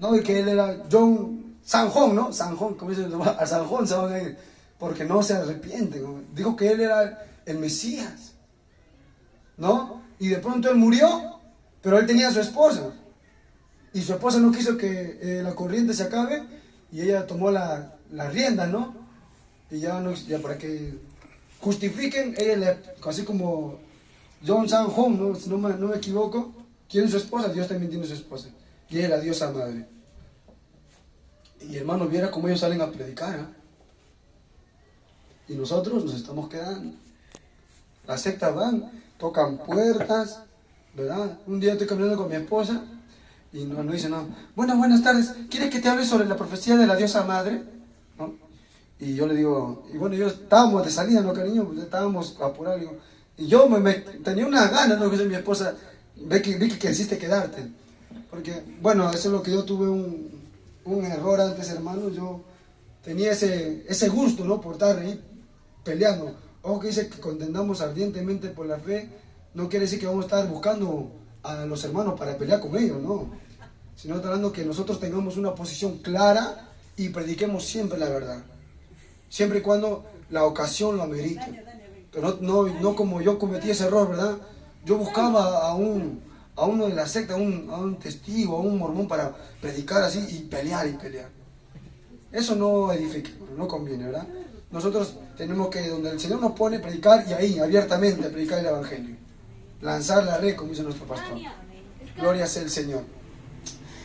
No, y que él era John Sanjón, ¿no? Sanjón, como dicen, a Sanjón se van a ir, porque no se arrepienten, ¿no? Dijo que él era el Mesías, ¿no? Y de pronto él murió, pero él tenía a su esposa. Y su esposa no quiso que la corriente se acabe, y ella tomó la rienda, ¿no? Y ya, no, ya para que justifiquen, ella, así como John Sanjón, ¿no? Si no me equivoco, tiene su esposa, Dios también tiene su esposa. Y ella es la diosa madre. Y hermano, viera cómo ellos salen a predicar, ¿eh? Y nosotros nos estamos quedando. Las sectas van, tocan puertas, ¿verdad? Un día estoy caminando con mi esposa y no dice, no, buenas tardes, ¿quieres que te hable sobre la profecía de la diosa madre? ¿No? Y yo le digo, y bueno, yo estábamos de salida, ¿no, cariño? Pues estábamos apurados, digo, y yo tenía una gana, ¿no? Que mi esposa, vi que quisiste quedarte. Porque, bueno, eso es lo que yo tuve un error antes, hermano. Yo tenía ese gusto, ¿no? Por estar ahí peleando. Ojo que dice que contendamos ardientemente por la fe. No quiere decir que vamos a estar buscando a los hermanos para pelear con ellos, no. Sino está hablando que nosotros tengamos una posición clara y prediquemos siempre la verdad. Siempre y cuando la ocasión lo amerite. Pero no como yo cometí ese error, ¿verdad? Yo buscaba a uno de la secta, a un testigo, a un mormón para predicar así y pelear. Eso no edifica, no conviene, ¿verdad? Nosotros tenemos que, donde el Señor nos pone, predicar y ahí, abiertamente, predicar el Evangelio. Lanzar la red, como dice nuestro pastor. Gloria sea el Señor.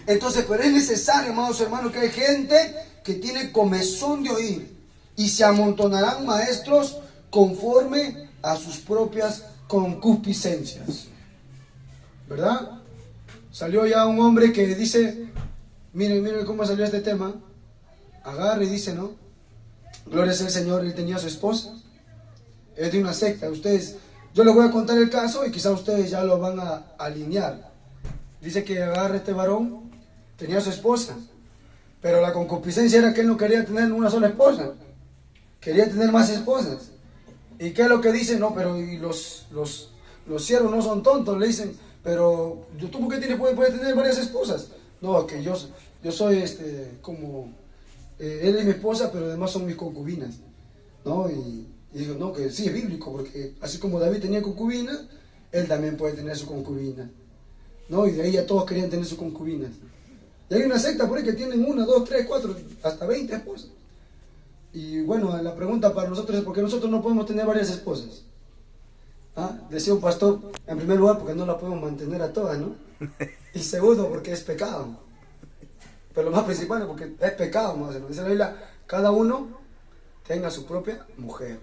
Entonces, pero es necesario, amados hermanos, que hay gente que tiene comezón de oír y se amontonarán maestros conforme a sus propias concupiscencias. ¿Verdad? Salió ya un hombre que dice, miren cómo salió este tema. Agarra y dice, ¿no? Gloria sea el Señor, él tenía a su esposa. Es de una secta. Yo les voy a contar el caso y quizás ustedes ya lo van a alinear. Dice que agarra este varón, tenía a su esposa, pero la concupiscencia era que él no quería tener una sola esposa, quería tener más esposas. ¿Y qué es lo que dice? No, pero y los siervos no son tontos, le dicen, pero ¿tú por qué puede tener varias esposas? No, que yo soy él es mi esposa, pero además son mis concubinas, ¿no? Y digo, no, que sí es bíblico, porque así como David tenía concubinas, él también puede tener su concubina, ¿no? Y de ahí ya todos querían tener sus concubinas. Y hay una secta por ahí que tienen 1, 2, 3, 4, hasta 20 esposas. Y bueno, la pregunta para nosotros es ¿por qué nosotros no podemos tener varias esposas? ¿Ah? Decía un pastor, en primer lugar, porque no la podemos mantener a todas, ¿no? Y segundo, porque es pecado. Pero lo más principal es porque es pecado, hermano. Dice la Biblia, cada uno tenga su propia mujer.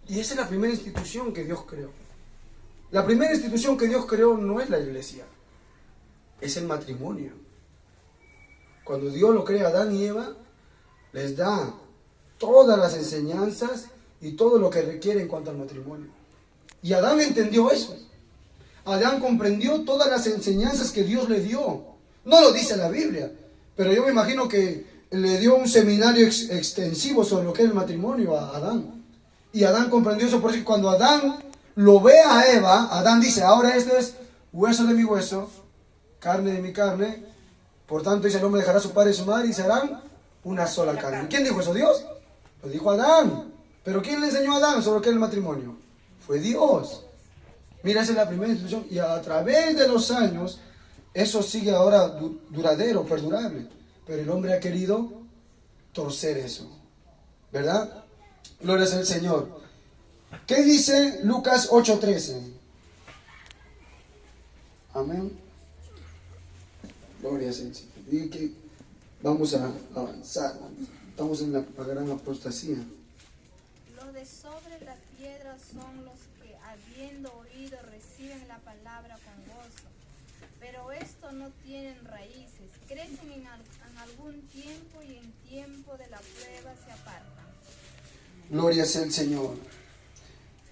Y esa es la primera institución que Dios creó. La primera institución que Dios creó no es la iglesia, es el matrimonio. Cuando Dios lo crea a Adán y Eva, les da todas las enseñanzas y todo lo que requiere en cuanto al matrimonio. Y Adán entendió eso. Adán comprendió todas las enseñanzas que Dios le dio. No lo dice la Biblia, pero yo me imagino que le dio un seminario extensivo sobre lo que es el matrimonio a Adán. Y Adán comprendió eso, por eso cuando Adán lo ve a Eva, Adán dice, ahora este es hueso de mi hueso, carne de mi carne. Por tanto, dice, el hombre dejará a su padre y su madre y serán una sola carne. ¿Quién dijo eso? ¿Dios? Lo dijo Adán. ¿Pero quién le enseñó a Adán sobre qué es el matrimonio? Fue Dios. Mira, esa es la primera institución. Y a través de los años, eso sigue ahora duradero, perdurable. Pero el hombre ha querido torcer eso. ¿Verdad? Gloria al Señor. ¿Qué dice Lucas 8:13? Amén. Gloria al Señor. Digo que vamos a avanzar. Estamos en la gran apostasía. Los de sobre la piedra son los que, habiendo oído, reciben la palabra con gozo. Pero estos no tienen raíces, crecen en algún tiempo y en tiempo de la prueba se apartan. Gloria sea el Señor.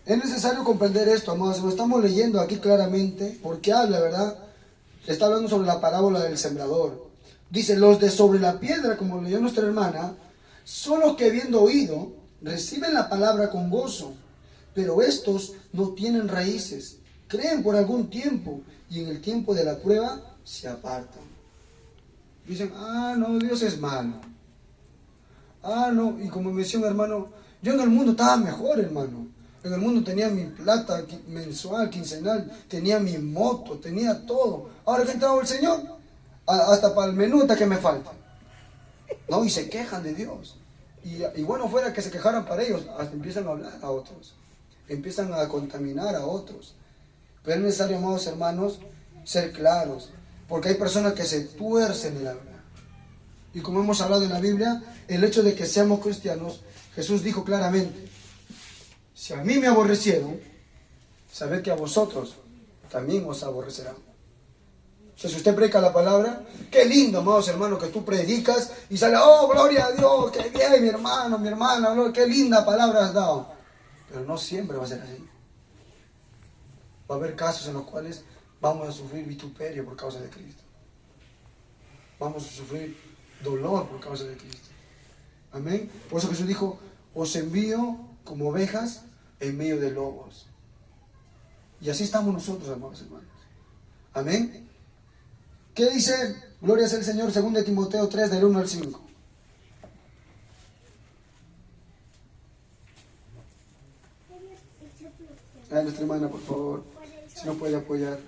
Es necesario comprender esto, amados. Lo estamos leyendo aquí claramente porque habla, ¿verdad? Está hablando sobre la parábola del sembrador. Dice, los de sobre la piedra, como leyó nuestra hermana, son los que habiendo oído, reciben la palabra con gozo. Pero estos no tienen raíces, creen por algún tiempo y en el tiempo de la prueba se apartan. Dicen, no, Dios es malo. No, y como me decía un hermano, yo en el mundo estaba mejor, hermano. En el mundo tenía mi plata mensual, quincenal, tenía mi moto, tenía todo. Ahora que ha entrado el Señor, hasta para el menú está que me falta. No, y se quejan de Dios. Y bueno, fuera que se quejaran para ellos, hasta empiezan a hablar a otros. Empiezan a contaminar a otros. Pero es necesario, amados hermanos, ser claros. Porque hay personas que se tuercen en la verdad. Y como hemos hablado en la Biblia, el hecho de que seamos cristianos, Jesús dijo claramente, si a mí me aborrecieron, sabed que a vosotros también os aborrecerán. O sea, si usted predica la palabra, qué lindo, amados hermanos, que tú predicas y sale, oh, gloria a Dios, qué bien, mi hermano, mi hermana, qué linda palabra has dado. Pero no siempre va a ser así. Va a haber casos en los cuales vamos a sufrir vituperio por causa de Cristo. Vamos a sufrir dolor por causa de Cristo. Amén. Por eso Jesús dijo, os envío como ovejas en medio de lobos. Y así estamos nosotros, amados hermanos. Amén. ¿Qué dice? Gloria sea el Señor, 2 Timoteo 3, del 1 al 5. A nuestra hermana, por favor, si no puede apoyar.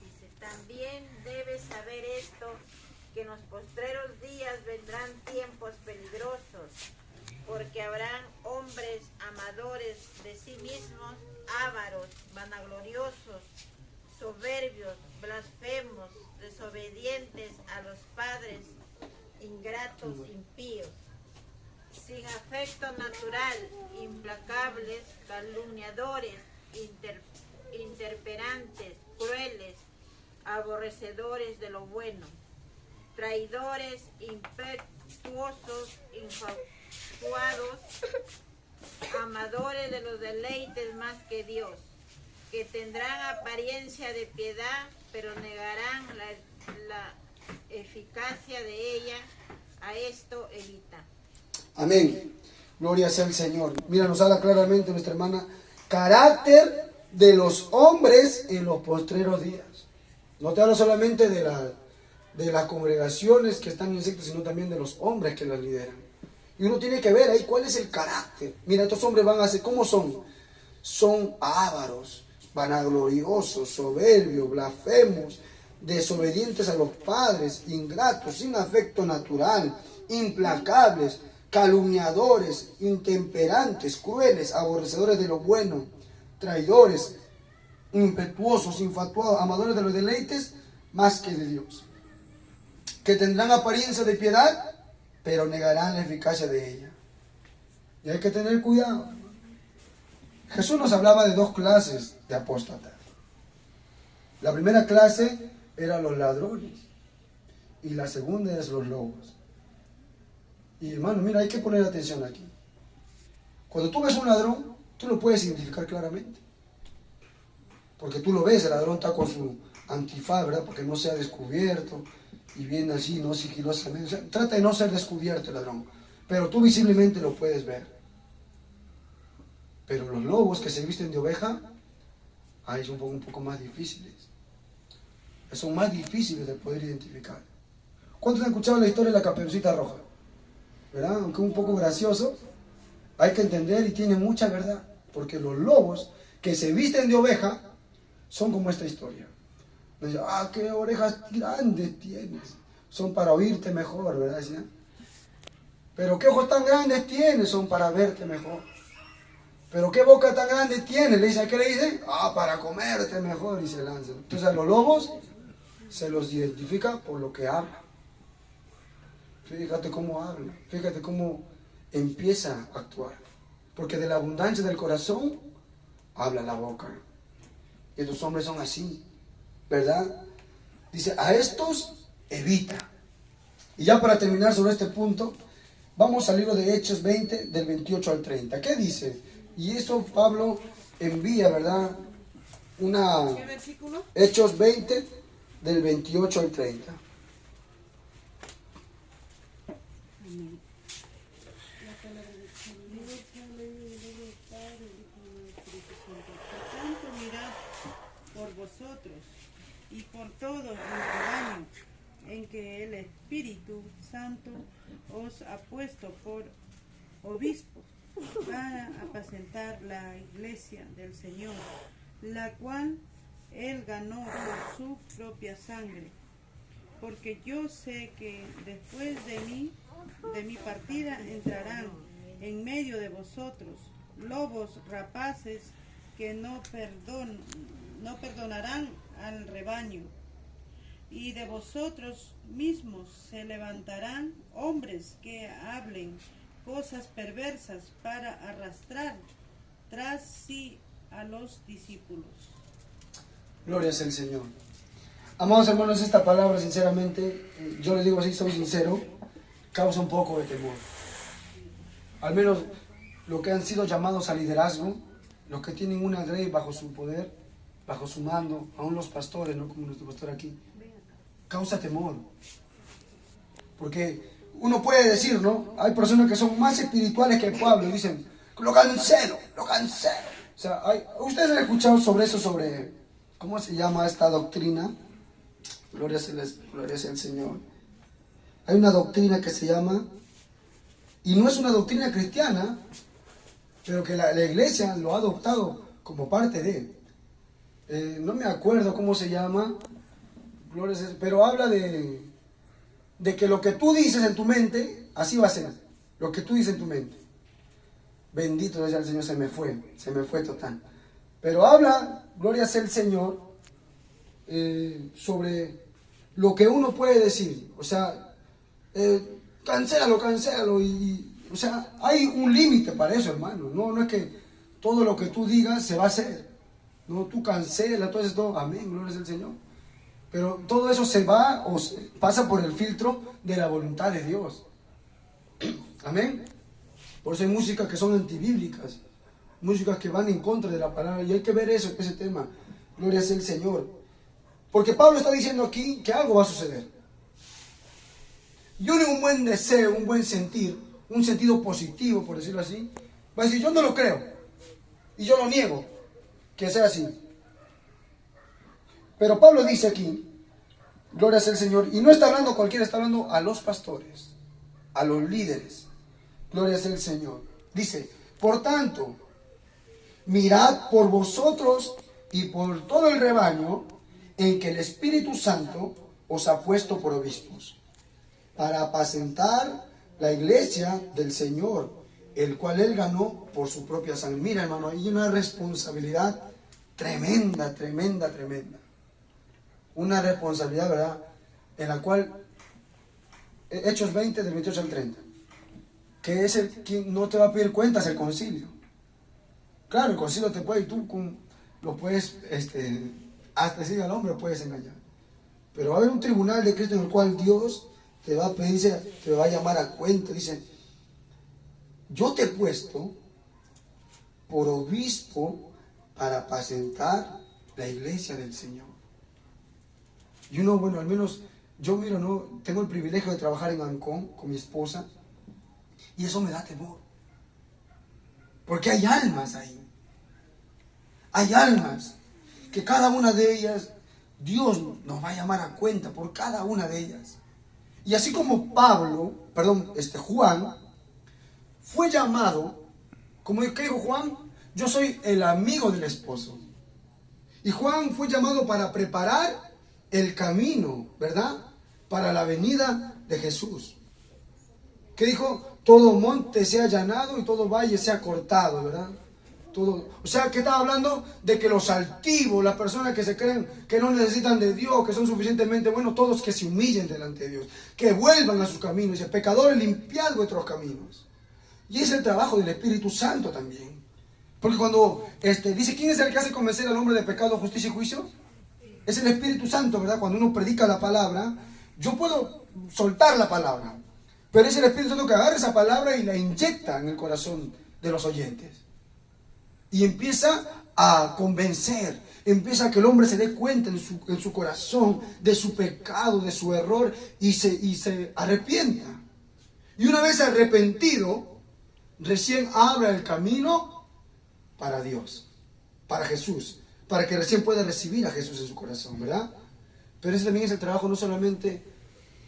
Dice, también debes saber esto, que en los postreros días vendrán tiempos peligrosos, porque habrán hombres amadores de sí mismos, ávaros, vanagloriosos, soberbios, blasfemos, desobedientes a los padres, ingratos, impíos, sin afecto natural, implacables, calumniadores, intemperantes, crueles, aborrecedores de lo bueno, traidores, impetuosos, infatuados, amadores de los deleites más que Dios, que tendrán apariencia de piedad, pero negarán la eficacia de ella. A esto evita. Amén. Gloria sea al Señor. Mira, nos habla claramente nuestra hermana, carácter de los hombres en los postreros días. No te hablo solamente de las congregaciones que están en sectas, sino también de los hombres que las lideran. Y uno tiene que ver ahí cuál es el carácter. Mira, estos hombres van a ser, ¿cómo son? Son ávaros, vanagloriosos, soberbios, blasfemos, desobedientes a los padres, ingratos, sin afecto natural, implacables, calumniadores, intemperantes, crueles, aborrecedores de lo bueno, traidores, impetuosos, infatuados, amadores de los deleites más que de Dios, que tendrán apariencia de piedad, pero negarán la eficacia de ella. Y hay que tener cuidado. Jesús nos hablaba de dos clases de apóstatas. La primera clase eran los ladrones y la segunda es los lobos. Y hermano, mira, hay que poner atención aquí. Cuando tú ves un ladrón, tú lo puedes identificar claramente. Porque tú lo ves, el ladrón está con su antifaz, ¿verdad? Porque no sea descubierto y viene así, no sigilosamente. O sea, trata de no ser descubierto el ladrón, pero tú visiblemente lo puedes ver. Pero los lobos que se visten de oveja, ahí son un poco más difíciles. Son más difíciles de poder identificar. ¿Cuántos han escuchado la historia de la Caperucita Roja? ¿Verdad? Aunque un poco gracioso, hay que entender y tiene mucha verdad. Porque los lobos que se visten de oveja son como esta historia. Dicen, qué orejas grandes tienes. Son para oírte mejor, ¿verdad? Decían. Pero qué ojos tan grandes tienes, son para verte mejor. Pero qué boca tan grande tienes, le dicen, ¿qué le dicen? Para comerte mejor, y se lanzan. Entonces a los lobos se los identifica por lo que hablan. Fíjate cómo habla, fíjate cómo empieza a actuar. Porque de la abundancia del corazón habla la boca. Y estos hombres son así, ¿verdad? Dice, a estos evita. Y ya para terminar sobre este punto, vamos al libro de Hechos 20, del 28 al 30. ¿Qué dice? Y eso Pablo envía, ¿verdad? ¿Qué versículo? Hechos 20, del 28 al 30. Por tanto, mirad por vosotros y por todo el rebaño en que el Espíritu Santo os ha puesto por obispos para apacentar la iglesia del Señor, la cual Él ganó por su propia sangre. Porque yo sé que después de mi partida, entrarán en medio de vosotros lobos rapaces que no perdonarán al rebaño. Y de vosotros mismos se levantarán hombres que hablen cosas perversas para arrastrar tras sí a los discípulos. Gloria sea al Señor. Amados hermanos, esta palabra, sinceramente, yo les digo así, soy sincero, causa un poco de temor. Al menos los que han sido llamados a liderazgo, los que tienen una grey bajo su poder, bajo su mando, aún los pastores, no como nuestro pastor aquí, causa temor. Porque uno puede decir, ¿no? Hay personas que son más espirituales que Pablo y dicen, lo cancelo, lo cancelo. O sea, ustedes han escuchado sobre eso, sobre, ¿cómo se llama esta doctrina? Gloria sea al Señor. Hay una doctrina que se llama, y no es una doctrina cristiana, pero que la iglesia lo ha adoptado como parte de. No me acuerdo cómo se llama, gloria sea, pero habla de que lo que tú dices en tu mente, así va a ser. Lo que tú dices en tu mente. Bendito sea el Señor, se me fue total. Pero habla, gloria sea el Señor, sobre lo que uno puede decir. O sea, cancélalo, o sea, hay un límite para eso, hermano. No es que todo lo que tú digas se va a hacer. No, tú cancelas, todo eso, amén, gloria sea al Señor. Pero todo eso se va o pasa por el filtro de la voluntad de Dios. Amén. Por eso hay músicas que son antibíblicas, músicas que van en contra de la palabra, y hay que ver eso, ese tema. Gloria sea el Señor. Porque Pablo está diciendo aquí que algo va a suceder. Y uno, un buen deseo, un buen sentir, un sentido positivo, por decirlo así, va a decir, yo no lo creo, y yo lo niego, que sea así. Pero Pablo dice aquí, gloria sea el Señor, y no está hablando a cualquiera, está hablando a los pastores, a los líderes. Gloria sea el Señor. Dice, por tanto, mirad por vosotros y por todo el rebaño en que el Espíritu Santo os ha puesto por obispos, para apacentar la iglesia del Señor, el cual Él ganó por su propia sangre. Mira, hermano, hay una responsabilidad tremenda. Una responsabilidad, ¿verdad? En la cual, Hechos 20, del 28 al 30, que es el quien no te va a pedir cuentas, el concilio. Claro, el concilio te puede, y tú lo puedes, hasta decir al hombre puedes engañar. Pero va a haber un tribunal de Cristo en el cual Dios te va a pedir, te va a llamar a cuenta. Dice, yo te he puesto por obispo para apacentar la iglesia del Señor. Y uno, bueno, al menos yo miro, ¿no? Tengo el privilegio de trabajar en Ancón con mi esposa, y eso me da temor. Porque hay almas ahí. Hay almas que cada una de ellas, Dios nos va a llamar a cuenta por cada una de ellas. Y así como Juan fue llamado, como que dijo Juan, yo soy el amigo del esposo. Y Juan fue llamado para preparar el camino, ¿verdad? Para la venida de Jesús. Que dijo, todo monte sea allanado y todo valle sea cortado, ¿verdad? O sea, que estaba hablando de que los altivos, las personas que se creen que no necesitan de Dios, que son suficientemente buenos, todos que se humillen delante de Dios, que vuelvan a sus caminos. Dice, pecadores, limpiad vuestros caminos. Y es el trabajo del Espíritu Santo también. Porque cuando dice, ¿quién es el que hace convencer al hombre de pecado, justicia y juicio? Es el Espíritu Santo, ¿verdad? Cuando uno predica la palabra, yo puedo soltar la palabra, pero es el Espíritu Santo que agarra esa palabra y la inyecta en el corazón de los oyentes. Y empieza a convencer, empieza a que el hombre se dé cuenta en su corazón de su pecado, de su error, y se arrepienta. Y una vez arrepentido, recién abra el camino para Dios, para Jesús, para que recién pueda recibir a Jesús en su corazón, ¿verdad? Pero ese también es el trabajo no solamente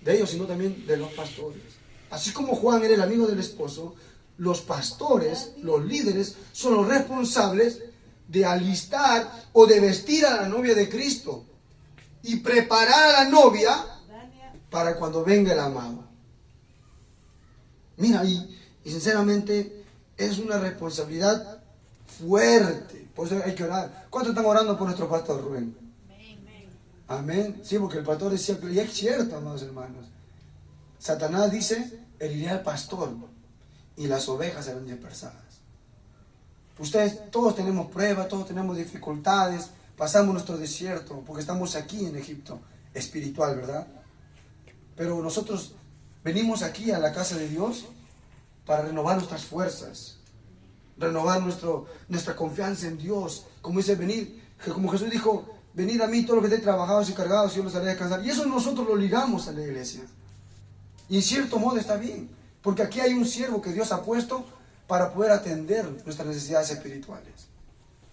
de ellos, sino también de los pastores. Así como Juan era el amigo del esposo, los pastores, los líderes, son los responsables de alistar o de vestir a la novia de Cristo y preparar a la novia para cuando venga el amado. Mira, y sinceramente es una responsabilidad fuerte. Por eso hay que orar. ¿Cuántos están orando por nuestro pastor, Rubén? Amén. Sí, porque el pastor decía, y es cierto, amados hermanos. Satanás dice, heriré al pastor y las ovejas serán dispersadas. Ustedes, todos tenemos pruebas, todos tenemos dificultades, pasamos nuestro desierto, porque estamos aquí en Egipto, espiritual, ¿verdad? Pero nosotros venimos aquí a la casa de Dios para renovar nuestras fuerzas, renovar nuestra confianza en Dios. Como dice, venid, como Jesús dijo, venid a mí todos los que estéis trabajados y cargados y yo los haré descansar. Y eso nosotros lo ligamos a la iglesia. Y en cierto modo está bien, porque aquí hay un siervo que Dios ha puesto para poder atender nuestras necesidades espirituales.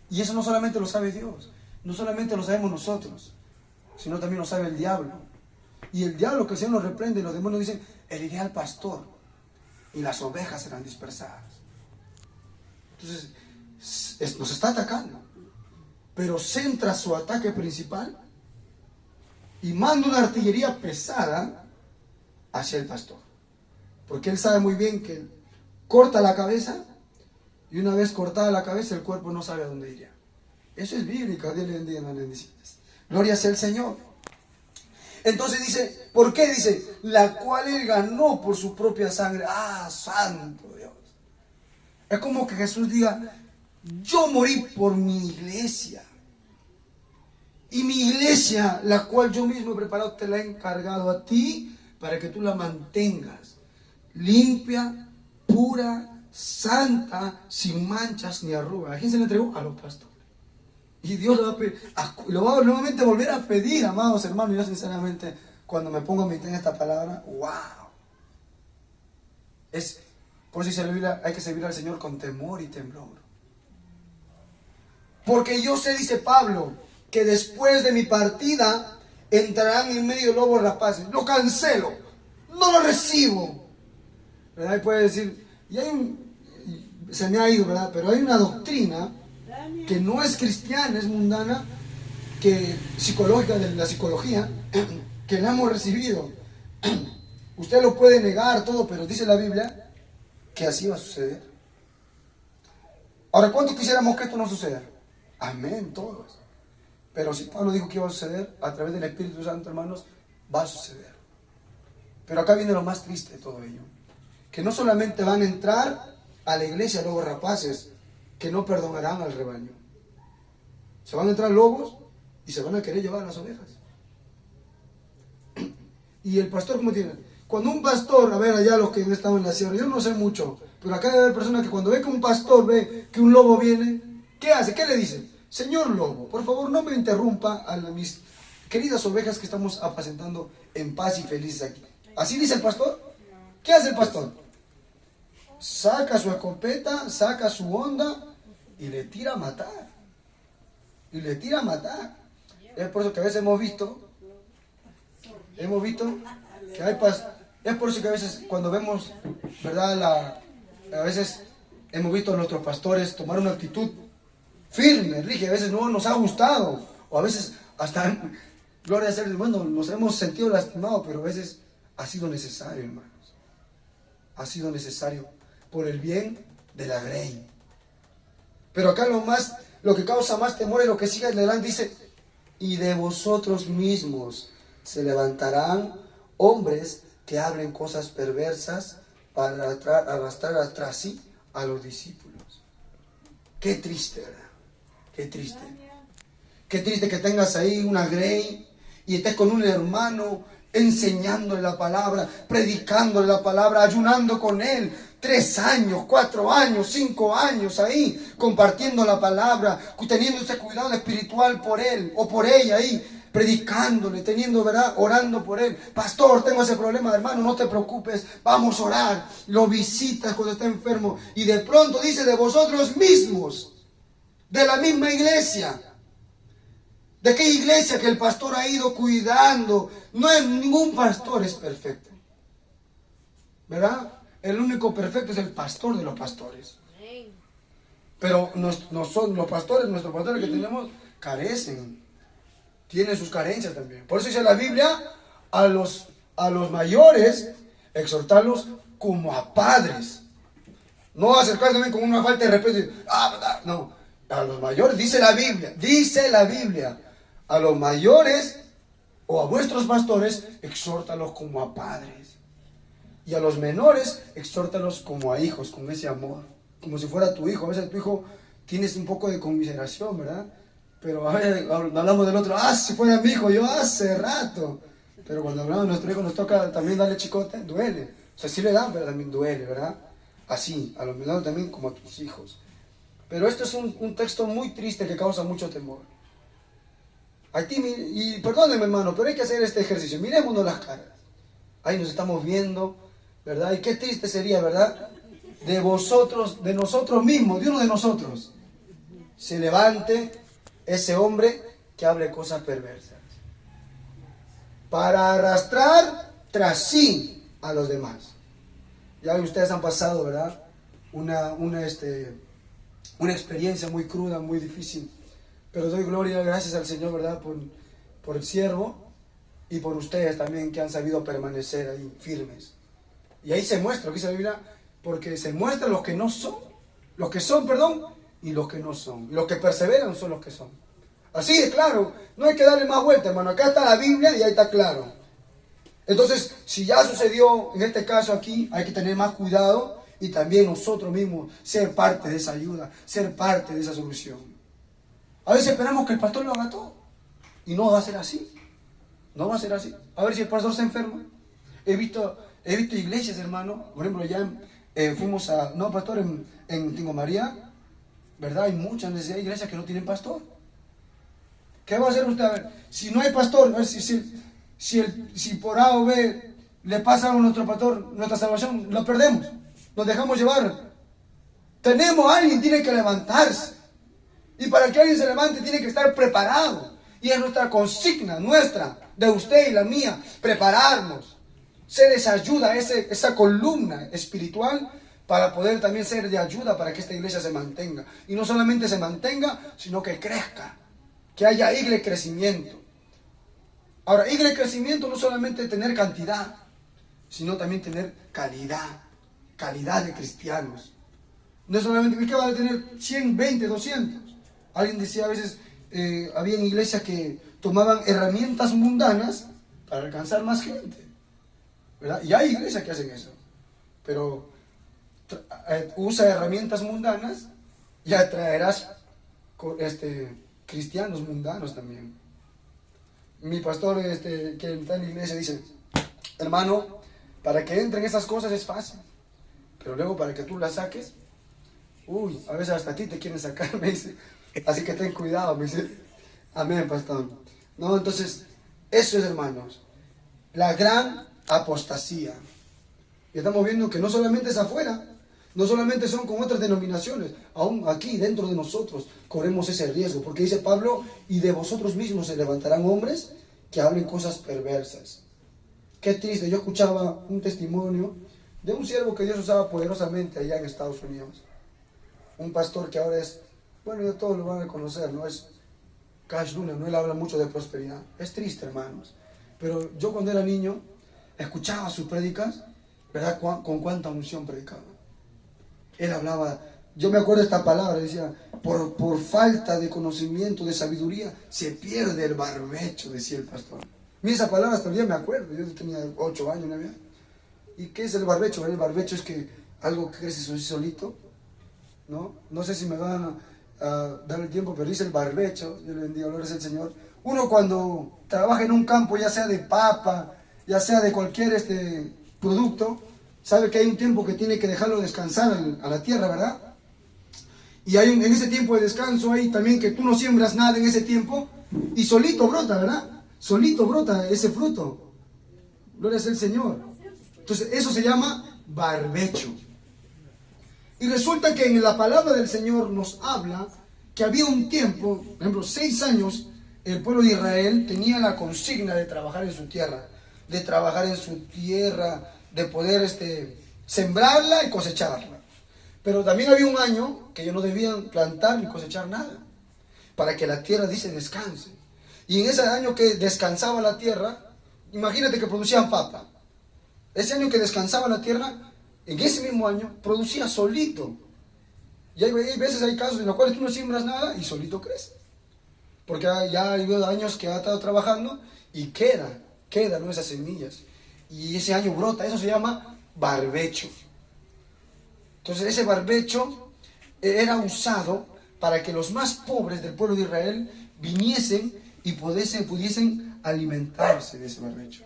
Y eso no solamente lo sabe Dios, no solamente lo sabemos nosotros, sino también lo sabe el diablo. Y el diablo, que el Señor nos reprende, los demonios dicen, heriré al pastor y las ovejas serán dispersadas. Entonces, nos está atacando, pero centra su ataque principal y manda una artillería pesada hacia el pastor. Porque él sabe muy bien que corta la cabeza y una vez cortada la cabeza el cuerpo no sabe a dónde iría. Eso es bíblico. Dios le bendiga, hermanas, bendiciones. Gloria sea el Señor. Entonces dice, ¿por qué? Dice, la cual él ganó por su propia sangre. ¡Ah, santo Dios! Es como que Jesús diga, yo morí por mi iglesia. Y mi iglesia, la cual yo mismo he preparado, te la he encargado a ti para que tú la mantengas limpia, pura, santa, sin manchas ni arrugas. ¿A quién se le entregó? A los pastores. Y Dios lo va a nuevamente volver a pedir, amados hermanos. Yo sinceramente, cuando me pongo a meditar en esta palabra, ¡wow! Por eso dice la Biblia, hay que servir al Señor con temor y temblor. Porque yo sé, dice Pablo, que después de mi partida entrarán en medio lobos rapaces. Lo cancelo, no lo recibo. ¿Verdad? Y puede decir, se me ha ido, ¿verdad? Pero hay una doctrina que no es cristiana, es mundana, que psicológica, de la psicología, que la hemos recibido. Usted lo puede negar todo, pero dice la Biblia que así va a suceder. Ahora, ¿cuántos quisiéramos que esto no suceda? Amén, todos. Pero si Pablo dijo que iba a suceder, a través del Espíritu Santo, hermanos, va a suceder. Pero acá viene lo más triste de todo ello. Que no solamente van a entrar a la iglesia lobos rapaces, que no perdonarán al rebaño. Se van a entrar lobos y se van a querer llevar a las ovejas. Y el pastor, ¿cómo tiene? Cuando un pastor, a ver allá los que han estado en la sierra, yo no sé mucho, pero acá debe haber personas que cuando ve que un pastor ve que un lobo viene, ¿qué hace? ¿Qué le dice? Señor lobo, por favor no me interrumpa a mis queridas ovejas que estamos apacentando en paz y felices aquí. ¿Así dice el pastor? ¿Qué hace el pastor? Saca su escopeta, saca su honda y le tira a matar. Y le tira a matar. Es por eso que a veces hemos visto que hay es por eso que a veces cuando vemos, ¿verdad? A veces hemos visto a nuestros pastores tomar una actitud firme, rígida, a veces no nos ha gustado, o a veces hasta, gloria a Dios, bueno, nos hemos sentido lastimados, pero a veces ha sido necesario, hermanos. Ha sido necesario por el bien de la grey. Pero acá lo que causa más temor es lo que sigue adelante, dice, y de vosotros mismos se levantarán hombres que hablen cosas perversas para arrastrar atrás sí a los discípulos. Qué triste, ¿verdad? Qué triste. Qué triste que tengas ahí una grey y estés con un hermano enseñándole la palabra, predicándole la palabra, ayunando con él 3 años, 4 años, 5 años ahí, compartiendo la palabra, teniendo ese cuidado espiritual por él o por ella ahí, predicándole, teniendo, ¿verdad? Orando por él. Pastor, tengo ese problema, hermano, no te preocupes, vamos a orar. Lo visitas cuando está enfermo y de pronto dice de vosotros mismos, de la misma iglesia, ¿De qué iglesia que el pastor ha ido cuidando? No es, ningún pastor es perfecto. ¿Verdad? El único perfecto es el pastor de los pastores. Pero no son los pastores, nuestros pastores que tenemos, carecen. Tienen sus carencias también. Por eso dice la Biblia, a los mayores, exhortarlos como a padres. No acercarse también con una falta de respeto. No, a los mayores, dice la Biblia, a los mayores o a vuestros pastores, exhórtalos como a padres. Y a los menores, exhórtalos como a hijos, con ese amor. Como si fuera tu hijo. A veces tu hijo tienes un poco de conmiseración, ¿verdad? Pero a veces hablamos del otro, si fuera mi hijo, yo hace rato. Pero cuando hablamos de nuestro hijo nos toca también darle chicote, duele. O sea, sí le dan, pero también duele, ¿verdad? Así, a los menores también como a tus hijos. Pero esto es un texto muy triste que causa mucho temor. Y perdónenme, hermano, pero hay que hacer este ejercicio. Mirémonos las caras. Ahí nos estamos viendo, ¿verdad? Y qué triste sería, ¿verdad? De vosotros, de nosotros mismos, de uno de nosotros, se levante ese hombre que hable cosas perversas para arrastrar tras sí a los demás. Ya ustedes han pasado, ¿verdad? Una experiencia muy cruda, muy difícil. Pero doy gloria y gracias al Señor, ¿verdad? Por el siervo y por ustedes también que han sabido permanecer ahí firmes. Y ahí se muestra, lo que dice la Biblia, porque se muestran los que no son, los que son, y los que no son. Y los que perseveran son los que son. Así de claro, no hay que darle más vuelta, hermano. Acá está la Biblia y ahí está claro. Entonces, si ya sucedió en este caso aquí, hay que tener más cuidado y también nosotros mismos ser parte de esa ayuda, ser parte de esa solución. A veces esperamos que el pastor lo haga todo y no va a ser así. No va a ser así. A ver si el pastor se enferma. He visto iglesias, hermano. Por ejemplo, ya fuimos pastor, en Tingo María, ¿verdad? Hay muchas iglesias que no tienen pastor. ¿Qué va a hacer usted? A ver, si no hay pastor, a ver si por A o B le pasa algo a nuestro pastor, nuestra salvación, lo perdemos. Nos dejamos llevar. Alguien tiene que levantarse. Y para que alguien se levante tiene que estar preparado. Y es nuestra consigna, de usted y la mía, prepararnos. Ser esa ayuda, esa columna espiritual para poder también ser de ayuda para que esta iglesia se mantenga. Y no solamente se mantenga, sino que crezca. Que haya iglesia de crecimiento. Ahora, iglesia de crecimiento no solamente tener cantidad, sino también tener calidad de cristianos. No solamente, ¿qué va a tener 100, 20, 200? Alguien decía a veces, había iglesias que tomaban herramientas mundanas para alcanzar más gente, ¿verdad? Y hay iglesias que hacen eso, pero usa herramientas mundanas y atraerás cristianos mundanos también. Mi pastor que está en la iglesia dice, hermano, para que entren esas cosas es fácil, pero luego para que tú las saques, a veces hasta a ti te quieren sacar, me dice. Así que ten cuidado, me dice. Amén, pastor. No, entonces, eso es, hermanos, la gran apostasía. Y estamos viendo que no solamente es afuera, no solamente son con otras denominaciones, aún aquí dentro de nosotros corremos ese riesgo, porque dice Pablo, y de vosotros mismos se levantarán hombres que hablen cosas perversas. Qué triste, yo escuchaba un testimonio de un siervo que Dios usaba poderosamente allá en Estados Unidos. Un pastor que ahora es, ya todos lo van a conocer, ¿no? Es Cash Luna, ¿no? Él habla mucho de prosperidad. Es triste, hermanos. Pero yo cuando era niño, escuchaba sus prédicas, ¿verdad? Con cuánta unción predicaba. Él hablaba, yo me acuerdo de esta palabra, decía, por falta de conocimiento, de sabiduría, se pierde el barbecho, decía el pastor. Mira, esa palabra hasta el día me acuerdo, yo tenía 8 años, ¿no? ¿Y qué es el barbecho? El barbecho es que algo crece solito, ¿no? No sé si me van a dar el tiempo, pero dice el barbecho, Dios le bendiga, gloria al Señor. Uno cuando trabaja en un campo, ya sea de papa, ya sea de cualquier producto, sabe que hay un tiempo que tiene que dejarlo descansar a la tierra, ¿verdad? Y en ese tiempo de descanso hay también que tú no siembras nada en ese tiempo y solito brota, ¿verdad? Solito brota ese fruto. Gloria al Señor. Entonces eso se llama barbecho. Y resulta que en la palabra del Señor nos habla que había un tiempo, por ejemplo, 6 años el pueblo de Israel tenía la consigna de trabajar en su tierra, de poder sembrarla y cosecharla. Pero también había un año que ellos no debían plantar ni cosechar nada, para que la tierra, dice, descanse. Y en ese año que descansaba la tierra, imagínate que producían papa. Ese año que descansaba la tierra, en ese mismo año, producía solito. Y hay veces, hay casos en los cuales tú no siembras nada y solito crece. Porque ya hay años que ha estado trabajando y quedan, ¿no?, esas semillas. Y ese año brota, eso se llama barbecho. Entonces ese barbecho era usado para que los más pobres del pueblo de Israel viniesen y pudiesen alimentarse de ese barbecho.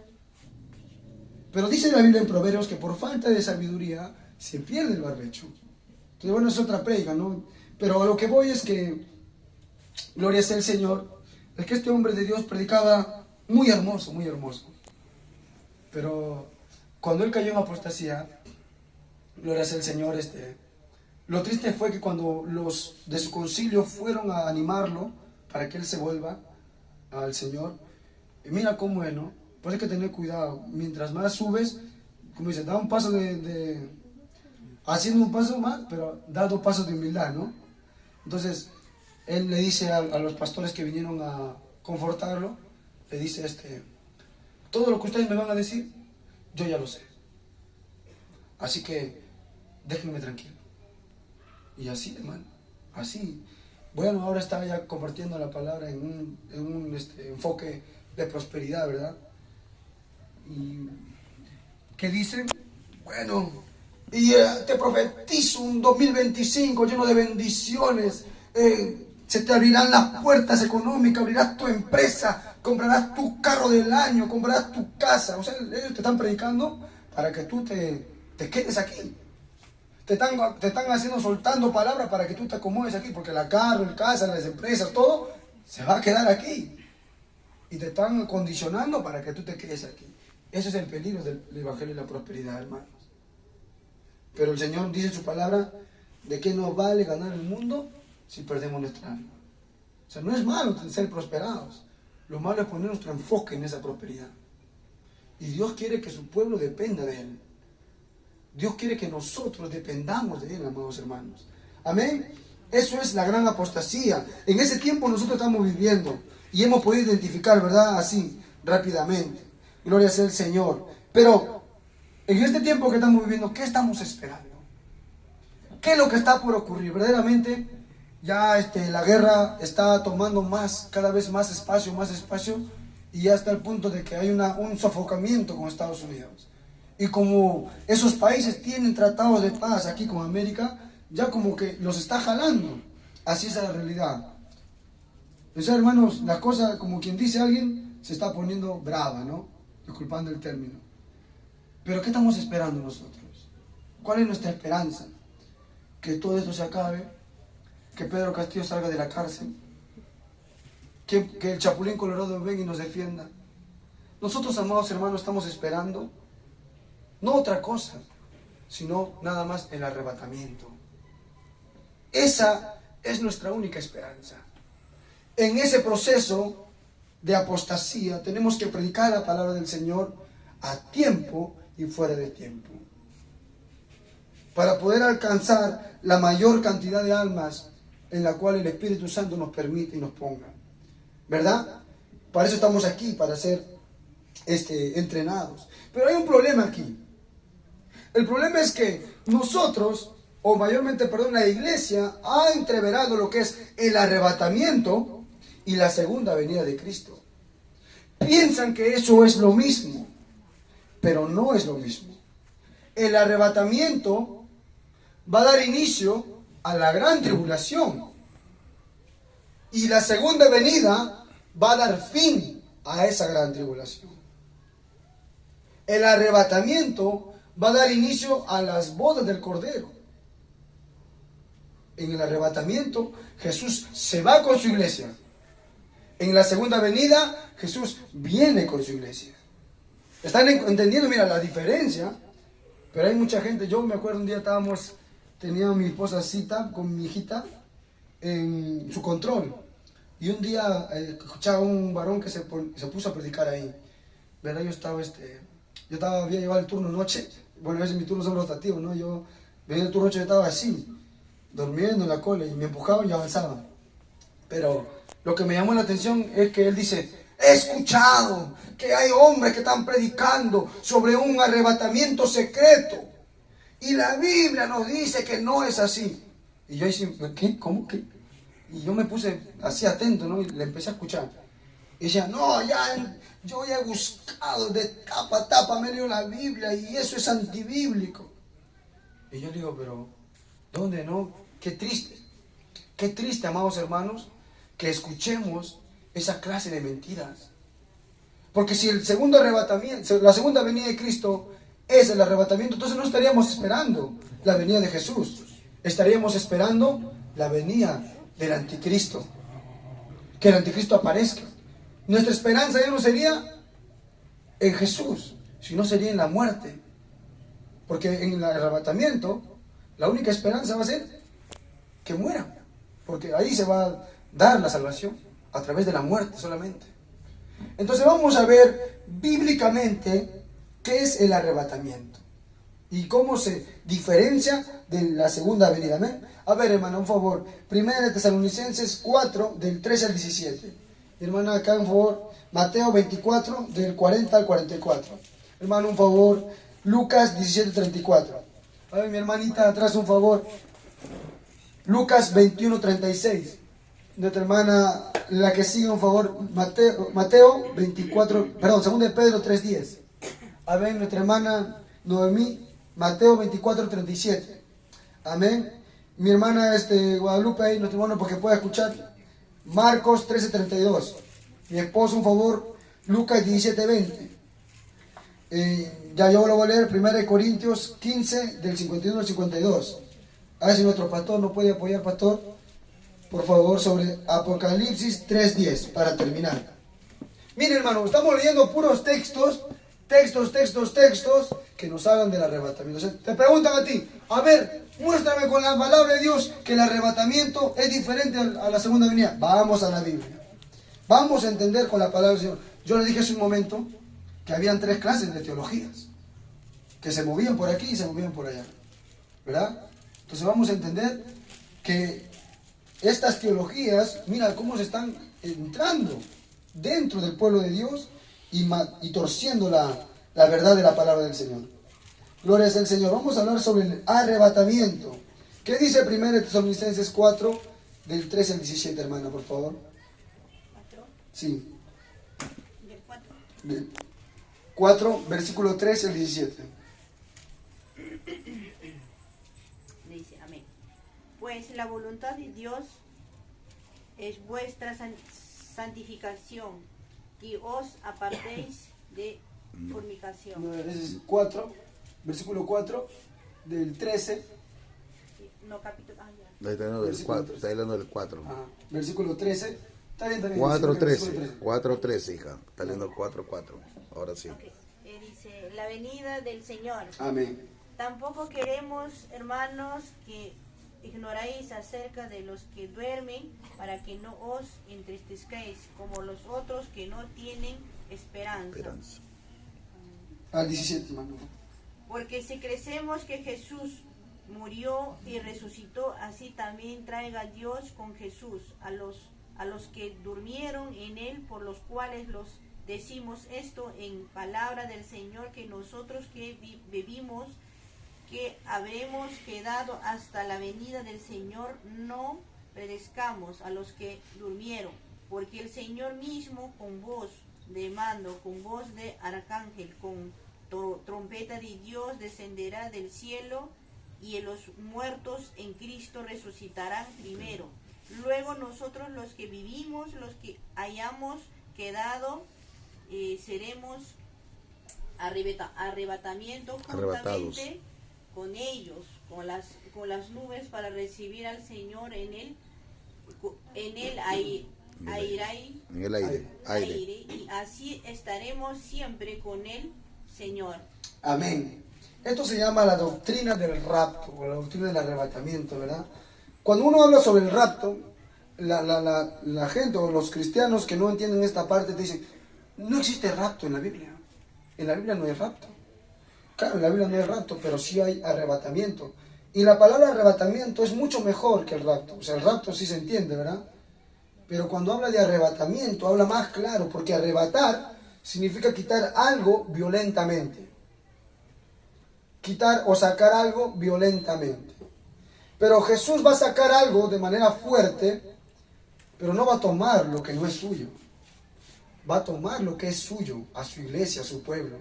Pero dice la Biblia en Proverbios que por falta de sabiduría se pierde el barbecho. Entonces, bueno, es otra predica, ¿no? Pero a lo que voy es que, gloria sea el Señor, es que este hombre de Dios predicaba muy hermoso, muy hermoso. Pero cuando él cayó en apostasía, gloria sea el Señor, lo triste fue que cuando los de su concilio fueron a animarlo para que él se vuelva al Señor, mira cómo es, ¿no? Pues hay que tener cuidado. Mientras más subes, como dice, da un paso haciendo un paso más, pero da 2 pasos de humildad, ¿no? Entonces, él le dice a los pastores que vinieron a confortarlo, le dice, todo lo que ustedes me van a decir, yo ya lo sé. Así que, déjenme tranquilo. Y así, hermano, así. Bueno, ahora está ya compartiendo la palabra en un enfoque de prosperidad, ¿verdad? Y que dicen, bueno, y te profetizo un 2025 lleno de bendiciones, se te abrirán las puertas económicas, abrirás tu empresa, comprarás tu carro del año, comprarás tu casa. O sea, ellos te están predicando para que tú te quedes aquí. Te están haciendo, soltando palabras para que tú te acomodes aquí, porque la carro, el casa, las empresas, todo se va a quedar aquí. Y te están condicionando para que tú te quedes aquí. Ese es el peligro del Evangelio de la prosperidad, hermanos. Pero el Señor dice en su palabra, ¿de qué nos vale ganar el mundo si perdemos nuestra alma? O sea, no es malo ser prosperados. Lo malo es poner nuestro enfoque en esa prosperidad. Y Dios quiere que su pueblo dependa de Él. Dios quiere que nosotros dependamos de Él, amados hermanos. Amén. Eso es la gran apostasía. En ese tiempo nosotros estamos viviendo y hemos podido identificar, ¿verdad? Así, rápidamente. Gloria sea el Señor. Pero en este tiempo que estamos viviendo, ¿qué estamos esperando? ¿Qué es lo que está por ocurrir? Verdaderamente, ya la guerra está tomando cada vez más espacio, y ya está al punto de que hay un sofocamiento con Estados Unidos. Y como esos países tienen tratados de paz aquí con América, ya como que los está jalando. Así es la realidad. O sea, hermanos, la cosa, como quien dice alguien, se está poniendo brava, ¿no? Disculpando el término. Pero ¿qué estamos esperando nosotros? ¿Cuál es nuestra esperanza? Que todo esto se acabe, que Pedro Castillo salga de la cárcel, que el Chapulín Colorado venga y nos defienda. Nosotros, amados hermanos, estamos esperando no otra cosa, sino nada más el arrebatamiento. Esa es nuestra única esperanza. En ese proceso de apostasía tenemos que predicar la palabra del Señor a tiempo y fuera de tiempo, para poder alcanzar la mayor cantidad de almas en la cual el Espíritu Santo nos permite y nos ponga, ¿verdad? Para eso estamos aquí, para ser entrenados. Pero hay un problema aquí. El problema es que nosotros, o mayormente, la iglesia ha entreverado lo que es el arrebatamiento y la segunda venida de Cristo. Piensan que eso es lo mismo, pero no es lo mismo. El arrebatamiento va a dar inicio a la gran tribulación, y la segunda venida va a dar fin a esa gran tribulación. El arrebatamiento va a dar inicio a las bodas del Cordero. En el arrebatamiento, Jesús se va con su iglesia. En la segunda venida, Jesús viene con su iglesia. ¿Están entendiendo? Mira, la diferencia. Pero hay mucha gente. Yo me acuerdo un día tenía mi esposa cita con mi hijita en su control. Y un día escuchaba a un varón que se puso a predicar ahí. ¿Verdad? Había llevado el turno noche. Bueno, a veces mis turnos son rotativos, ¿no? Yo venía el turno noche, yo estaba así, durmiendo en la cola, y me empujaban y avanzaba. Pero lo que me llamó la atención es que él dice: he escuchado que hay hombres que están predicando sobre un arrebatamiento secreto. Y la Biblia nos dice que no es así. Y yo dije: ¿qué? ¿Cómo que? Y yo me puse así atento, ¿no? Y le empecé a escuchar. Y decía: no, yo ya he buscado de tapa a tapa, me leo la Biblia y eso es antibíblico. Y yo le digo: pero, ¿dónde no? Qué triste, amados hermanos, que escuchemos esa clase de mentiras. Porque si el segundo arrebatamiento, la segunda venida de Cristo es el arrebatamiento, entonces no estaríamos esperando la venida de Jesús. Estaríamos esperando la venida del anticristo. Que el anticristo aparezca. Nuestra esperanza ya no sería en Jesús, sino sería en la muerte. Porque en el arrebatamiento, la única esperanza va a ser que muera. Porque ahí se va a dar la salvación, a través de la muerte solamente. Entonces vamos a ver bíblicamente qué es el arrebatamiento y cómo se diferencia de la segunda venida. ¿Amén? A ver, hermana, un favor. Primera de Tesalonicenses 4, del 13 al 17. Hermana, acá un favor. Mateo 24, del 40 al 44. Hermano, un favor. Lucas 17, 34. A ver, mi hermanita, atrás, un favor. Lucas 21, 36. Nuestra hermana, la que sigue, un favor. Mateo 24, perdón, 2 de Pedro 3, 10. A ver, nuestra hermana Noemí, Mateo 24, 37. Amén. Mi hermana Guadalupe, ahí, nuestro hermano, porque pueda escuchar. Marcos 13, 32. Mi esposo, un favor. Lucas 17, 20. Ya yo lo voy a leer. 1 Corintios 15, del 51 al 52. A ver si nuestro pastor no puede apoyar, pastor, por favor, sobre Apocalipsis 3, 10, para terminar. Mire, hermano, estamos leyendo puros textos que nos hablan del arrebatamiento. O sea, te preguntan a ti: a ver, muéstrame con la palabra de Dios que el arrebatamiento es diferente a la segunda venida. Vamos a la Biblia. Vamos a entender con la palabra del Señor. Yo le dije hace un momento que habían 3 clases de teologías, que se movían por aquí y se movían por allá, ¿verdad? Entonces vamos a entender que estas teologías, mira cómo se están entrando dentro del pueblo de Dios y torciendo la verdad de la palabra del Señor. Gloria al Señor. Vamos a hablar sobre el arrebatamiento. ¿Qué dice 1 Tesalonicenses 4, del 13 al 17, hermana, por favor? Sí. 4, versículo 13 al 17. Dice: amén. Pues la voluntad de Dios es vuestra santificación, que os apartéis de fornicación. No, es 4, versículo 4, del 13. No, capítulo. Ya. Está hablando del 4. Versículo 13. Está bien, 4.13. 4.13, hija. Está leyendo el 4.4. Ahora sí. Okay. Dice: la venida del Señor. Amén. Tampoco queremos, hermanos, que ignoráis acerca de los que duermen, para que no os entristezcáis como los otros que no tienen esperanza. Al 17, hermano. Porque si creemos que Jesús murió y resucitó, así también traiga Dios con Jesús a los que durmieron en él, por los cuales los decimos esto en palabra del Señor, que nosotros que vivimos, que habremos quedado hasta la venida del Señor, no perezcamos a los que durmieron, porque el Señor mismo, con voz de mando, con voz de arcángel, con trompeta de Dios, descenderá del cielo, y los muertos en Cristo resucitarán primero. Luego nosotros, los que vivimos, los que hayamos quedado, seremos arrebatamiento juntamente con ellos, con las nubes, para recibir al Señor en el aire, y así estaremos siempre con el Señor. Amén. Esto se llama la doctrina del rapto, o la doctrina del arrebatamiento, ¿verdad? Cuando uno habla sobre el rapto, la gente o los cristianos que no entienden esta parte te dicen, no existe rapto en la Biblia. En la Biblia no hay rapto. Claro, en la Biblia no hay rapto, pero sí hay arrebatamiento. Y la palabra arrebatamiento es mucho mejor que el rapto. O sea, el rapto sí se entiende, ¿verdad? Pero cuando habla de arrebatamiento, habla más claro, porque arrebatar significa quitar algo violentamente. Quitar o sacar algo violentamente. Pero Jesús va a sacar algo de manera fuerte, pero no va a tomar lo que no es suyo. Va a tomar lo que es suyo, a su iglesia, a su pueblo.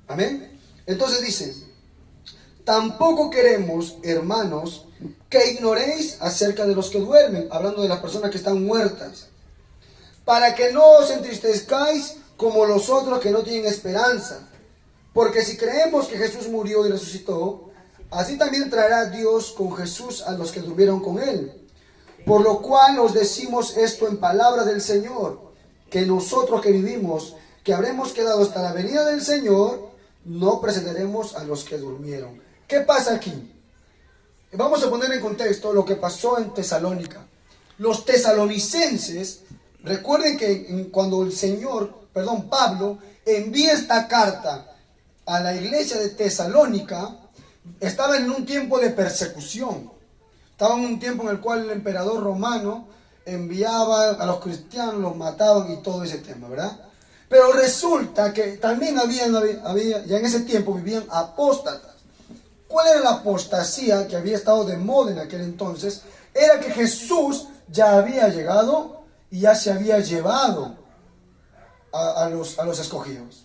Amén. Entonces dice, tampoco queremos, hermanos, que ignoréis acerca de los que duermen, hablando de las personas que están muertas, para que no os entristezcáis como los otros que no tienen esperanza. Porque si creemos que Jesús murió y resucitó, así también traerá Dios con Jesús a los que durmieron con él. Por lo cual os decimos esto en palabra del Señor, que nosotros que vivimos, que habremos quedado hasta la venida del Señor, no precederemos a los que durmieron. ¿Qué pasa aquí? Vamos a poner en contexto lo que pasó en Tesalónica. Los tesalonicenses, recuerden que cuando Pablo envía esta carta a la iglesia de Tesalónica, estaban en un tiempo de persecución. Estaban en un tiempo en el cual el emperador romano enviaba a los cristianos, los mataban y todo ese tema, ¿verdad? Pero resulta que también había ya en ese tiempo vivían apóstatas. ¿Cuál era la apostasía que había estado de moda en aquel entonces? Era que Jesús ya había llegado y ya se había llevado a los escogidos.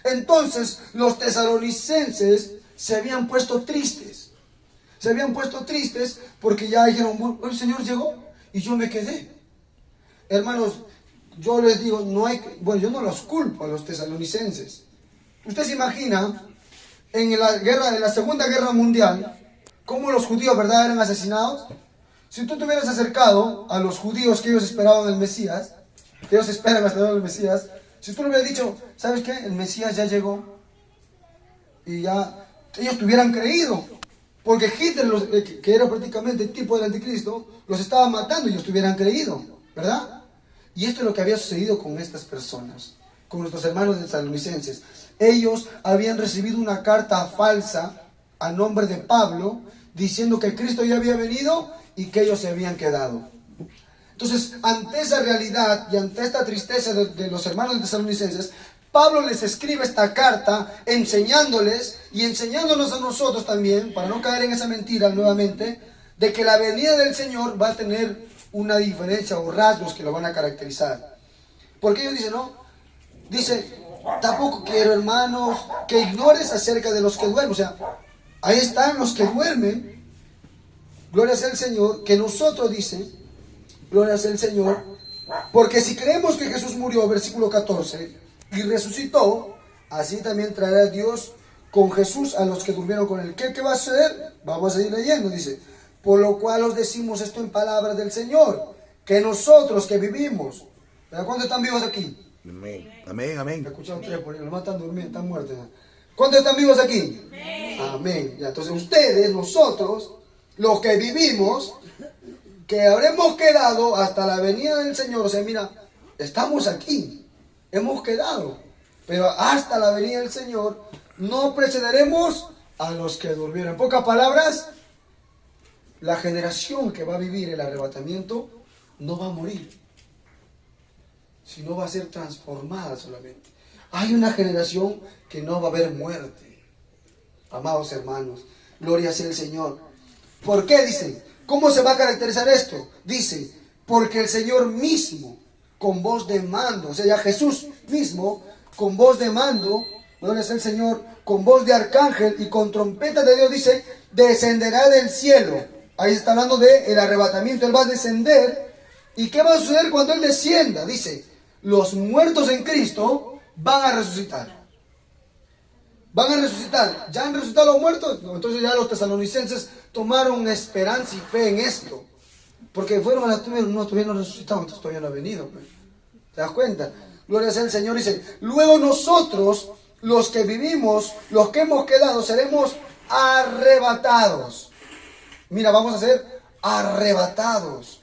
Entonces los tesalonicenses se habían puesto tristes. Se habían puesto tristes porque ya dijeron, el Señor llegó y yo me quedé. Hermanos, yo les digo, yo no los culpo a los tesalonicenses. Usted se imagina en la Segunda Guerra Mundial cómo los judíos, ¿verdad?, eran asesinados. Si tú te hubieras acercado a los judíos que ellos esperaban el Mesías, que ellos esperan hasta el Mesías, si tú le hubieras dicho, ¿sabes qué? El Mesías ya llegó, y ya ellos te hubieran creído, porque Hitler, que era prácticamente el tipo del anticristo, los estaba matando y ellos te hubieran creído, ¿verdad? Y esto es lo que había sucedido con estas personas, con nuestros hermanos tesalonicenses. Ellos habían recibido una carta falsa a nombre de Pablo, diciendo que Cristo ya había venido y que ellos se habían quedado. Entonces, ante esa realidad y ante esta tristeza de los hermanos tesalonicenses, Pablo les escribe esta carta enseñándoles y enseñándonos a nosotros también, para no caer en esa mentira nuevamente, de que la venida del Señor va a tener una diferencia o rasgos que lo van a caracterizar. Porque ellos dicen, no, dice, tampoco quiero, hermanos, que ignores acerca de los que duermen. O sea, ahí están los que duermen, gloria sea el Señor, que nosotros, dice, gloria sea el Señor, porque si creemos que Jesús murió, versículo 14, y resucitó, así también traerá Dios con Jesús a los que durmieron con él. ¿Qué va a suceder? Vamos a seguir leyendo, dice, por lo cual os decimos esto en palabras del Señor, que nosotros que vivimos, ¿cuántos están vivos aquí? Amén, amén, amén. Escucharon tres por ahí, los demás están durmiendo, están muertos. ¿Cuántos están vivos aquí? Amén. Amén. Ya, entonces ustedes, nosotros, los que vivimos, que habremos quedado hasta la venida del Señor, o sea, mira, estamos aquí, hemos quedado, pero hasta la venida del Señor no precederemos a los que durmieron. En pocas palabras, la generación que va a vivir el arrebatamiento no va a morir, sino va a ser transformada solamente. Hay una generación que no va a haber muerte. Amados hermanos, gloria sea el Señor. ¿Por qué? Dicen, ¿cómo se va a caracterizar esto? Dice, porque el Señor mismo, con voz de mando, o sea, ya Jesús mismo, con voz de mando, gloria sea el Señor, con voz de arcángel y con trompeta de Dios, dice, descenderá del cielo. Ahí está hablando del arrebatamiento. Él va a descender. ¿Y qué va a suceder cuando Él descienda? Dice, los muertos en Cristo van a resucitar. Van a resucitar. ¿Ya han resucitado los muertos? No, entonces ya los tesalonicenses tomaron esperanza y fe en esto. Porque fueron a la tumba y no, todavía no resucitaron, entonces todavía no ha venido. Pues. ¿Te das cuenta? Gloria sea el Señor. Dice, luego nosotros, los que vivimos, los que hemos quedado, seremos arrebatados. Mira, vamos a ser arrebatados.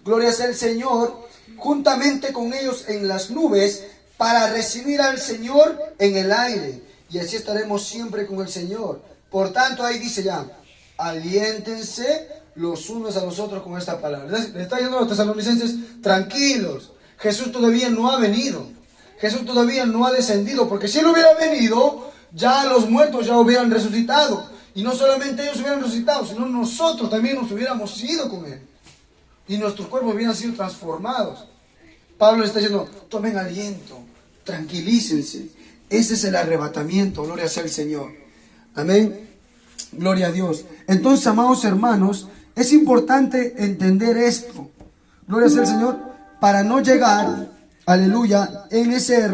gloria sea el Señor, juntamente con ellos en las nubes, para recibir al Señor en el aire. Y así estaremos siempre con el Señor. Por tanto, ahí dice ya, aliéntense los unos a los otros con esta palabra. Le está diciendo a los tesalonicenses, tranquilos, Jesús todavía no ha venido. Jesús todavía no ha descendido, porque si Él hubiera venido, ya los muertos ya hubieran resucitado. Y no solamente ellos hubieran resucitado, sino nosotros también nos hubiéramos ido con Él. Y nuestros cuerpos hubieran sido transformados. Pablo le está diciendo, tomen aliento, tranquilícense. Ese es el arrebatamiento, gloria sea al Señor. Amén. Gloria a Dios. Entonces, amados hermanos, es importante entender esto. Gloria sea al Señor, para no llegar, aleluya, en ese error.